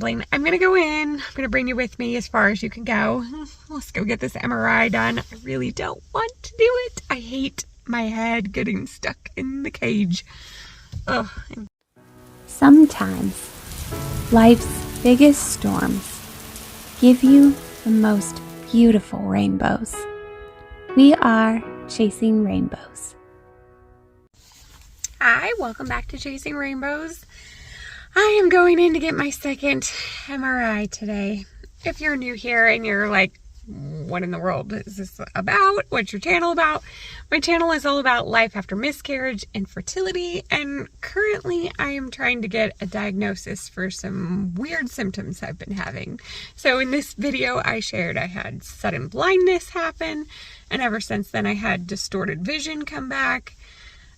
rambling. I'm gonna go in. I'm gonna bring you with me as far as you can go. Let's go get this MRI done. I really don't want to do it. I hate my head getting stuck in the cage. Ugh. Sometimes life's biggest storms give you the most beautiful rainbows. We are Chasing Rainbows. Hi, welcome back to Chasing Rainbows. I am going in to get my second MRI today. If you're new here and you're like, what in the world is this about? What's your channel about? My channel is all about life after miscarriage, infertility, and currently I am trying to get a diagnosis for some weird symptoms I've been having. So in this video I shared I had sudden blindness happen, and ever since then I had distorted vision come back,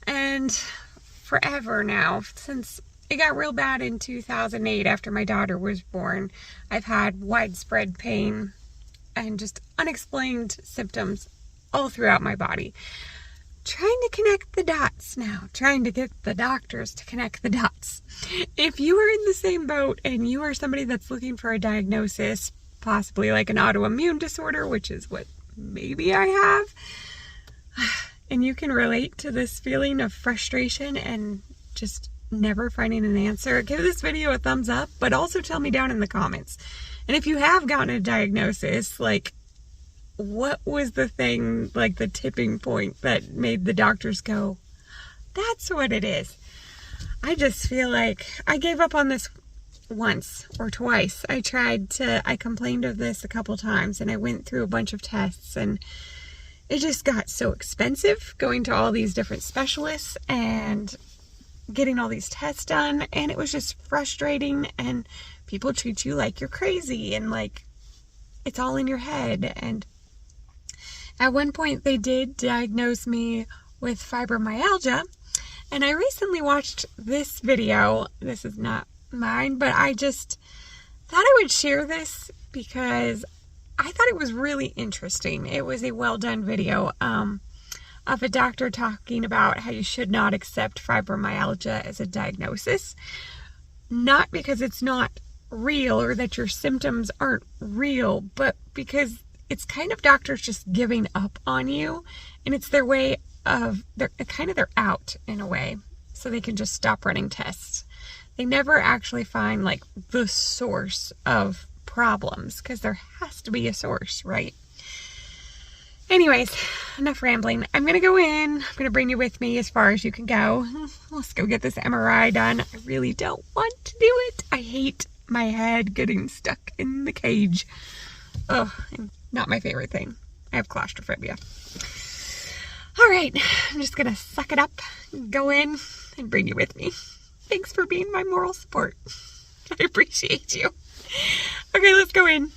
and forever now, since it got real bad in 2008 after my daughter was born, I've had widespread pain and just unexplained symptoms all throughout my body. Trying to connect the dots now, trying to get the doctors to connect the dots. If you are in the same boat and you are somebody that's looking for a diagnosis, possibly like an autoimmune disorder, which is what maybe I have, and you can relate to this feeling of frustration and just never finding an answer, give this video a thumbs up, but also tell me down in the comments. And if you have gotten a diagnosis, like, what was the thing, like the tipping point that made the doctors go, that's what it is? I just feel like I gave up on this once or twice. I complained of this a couple times, and I went through a bunch of tests, and it just got so expensive going to all these different specialists and getting all these tests done, and it was just frustrating, and people treat you like you're crazy and like it's all in your head. And at one point they did diagnose me with fibromyalgia, and I recently watched this video. This is not mine, but I just thought I would share this because I thought it was really interesting. It was a well done video of a doctor talking about how you should not accept fibromyalgia as a diagnosis. Not because it's not real or that your symptoms aren't real, but because it's kind of doctors just giving up on you, and it's their way of, they're out in a way, so they can just stop running tests. They never actually find like the source of problems, because there has to be a source, right? Anyways, enough rambling. I'm gonna go in. I'm gonna bring you with me as far as you can go. Let's go get this MRI done. I really don't want to do it. I hate my head getting stuck in the cage. Ugh, not my favorite thing. I have claustrophobia. All right, I'm just gonna suck it up, go in, and bring you with me. Thanks for being my moral support. I appreciate you. Okay, let's go in.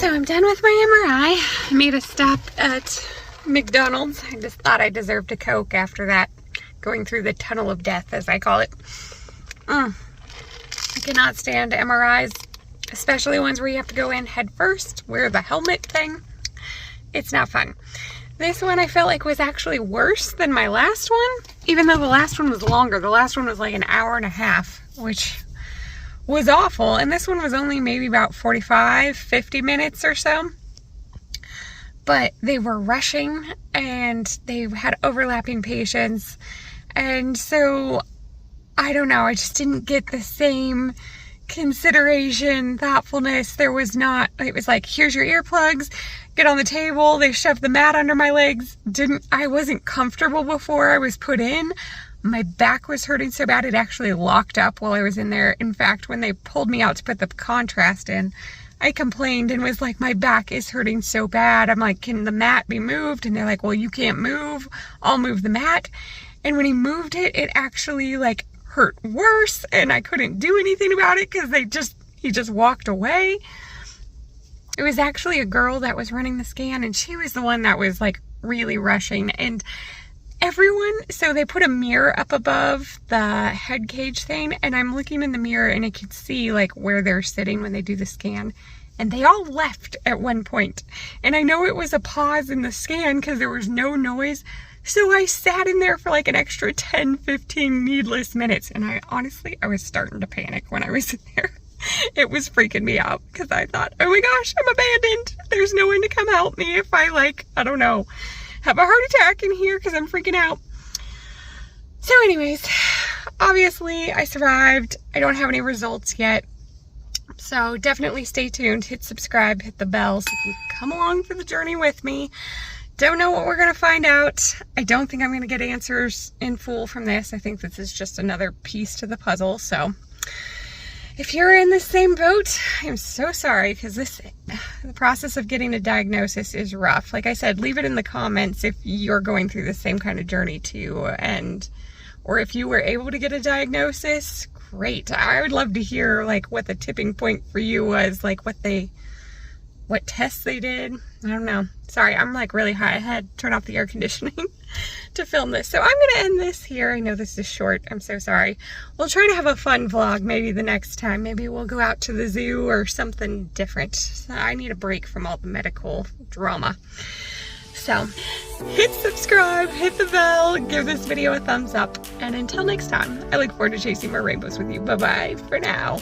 I'm done with my MRI. I made a stop at McDonald's. I just thought I deserved a Coke after that, going through the tunnel of death, as I call it. I cannot stand MRIs, especially ones where you have to go in head first, wear the helmet thing. It's not fun. This one I felt like was actually worse than my last one, even though the last one was longer. The last one was like an hour and a half, which was awful, and this one was only maybe about 50 minutes or so. But they were rushing, and they had overlapping patients, and so I don't know, I just didn't get the same consideration, thoughtfulness. There was not, it was like, here's your earplugs, get on the table. They shoved the mat under my legs. I wasn't comfortable before I was put in. My back was hurting so bad it actually locked up while I was in there. In fact, when they pulled me out to put the contrast in, I complained and was like, my back is hurting so bad. I'm like, can the mat be moved? And they're like, well, you can't move. I'll move the mat. And when he moved it, it actually like hurt worse, and I couldn't do anything about it because he just walked away. It was actually a girl that was running the scan, and she was the one that was like really rushing. And so they put a mirror up above the head cage thing, and I'm looking in the mirror and I can see like where they're sitting when they do the scan, and they all left at one point. And I know it was a pause in the scan because there was no noise. So I sat in there for like an extra 10, 15 needless minutes. And I was starting to panic when I was in there. It was freaking me out because I thought, oh my gosh, I'm abandoned. There's no one to come help me if I I don't know, have a heart attack in here because I'm freaking out. So anyways, obviously I survived. I don't have any results yet. So definitely stay tuned, hit subscribe, hit the bell so you can come along for the journey with me. Don't know what we're going to find out. I don't think I'm going to get answers in full from this. I think this is just another piece to the puzzle. So if you're in the same boat, I'm so sorry because the process of getting a diagnosis is rough. Like I said, leave it in the comments if you're going through the same kind of journey too, or if you were able to get a diagnosis, great. I would love to hear like what the tipping point for you was, like what tests they did. I don't know. Sorry, I'm like really high. I had to turn off the air conditioning to film this. So I'm going to end this here. I know this is short. I'm so sorry. We'll try to have a fun vlog maybe the next time. Maybe we'll go out to the zoo or something different. So I need a break from all the medical drama. So hit subscribe, hit the bell, give this video a thumbs up. And until next time, I look forward to chasing more rainbows with you. Bye-bye for now.